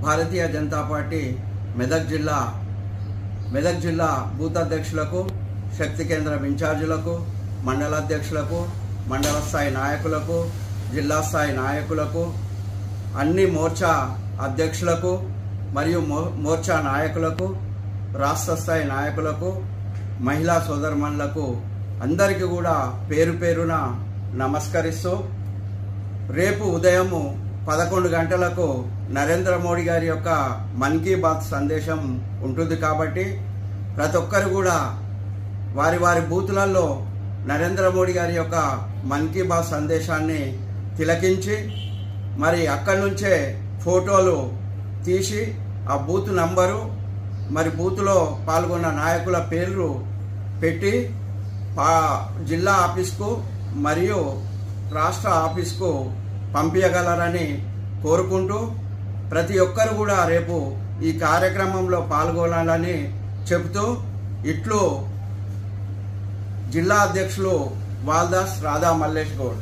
Bharatiya Janata party Medak జిల్లా booth అధ్యక్షులకు, శక్తి కేంద్రం ఇన్ఛార్జీలకు, మండలాధ్యక్షులకు, మండల స్థాయి నాయకులకు, జిల్లా స్థాయి నాయకులకు, అన్ని మోర్చా అధ్యక్షులకు మరియు మోర్చా నాయకులకు, రాష్ట్ర స్థాయి నాయకులకు, మహిళా సోదరుమణులకు అందరికీ కూడా పేరు పేరున నమస్కరిస్తూ, రేపు ఉదయం 11 గంటలకు నరేంద్ర మోడీ గారి యొక్క మన్ కీ బాత్ సందేశం ఉంటుంది కాబట్టి ప్రతి ఒక్కరు కూడా వారి వారి బూతులలో నరేంద్ర మోడీ గారి యొక్క మన్ కీ బాత్ సందేశాన్ని తిలకించి మరి అక్కడి నుంచే ఫోటోలు తీసి ఆ బూత్ నంబరు మరి బూత్లో పాల్గొన్న నాయకుల పేర్లు పెట్టి జిల్లా ఆఫీస్కు మరియు రాష్ట్ర ఆఫీస్కు పంపించగలరని కోరుకుంటూ ప్రతి ఒక్కరు కూడా రేపు ఈ కార్యక్రమంలో పాల్గొనాలని చెబుతూ ఇట్లు జిల్లా అధ్యక్షులు వాల్దాస్ రాధా మల్లేష్ గౌడ్.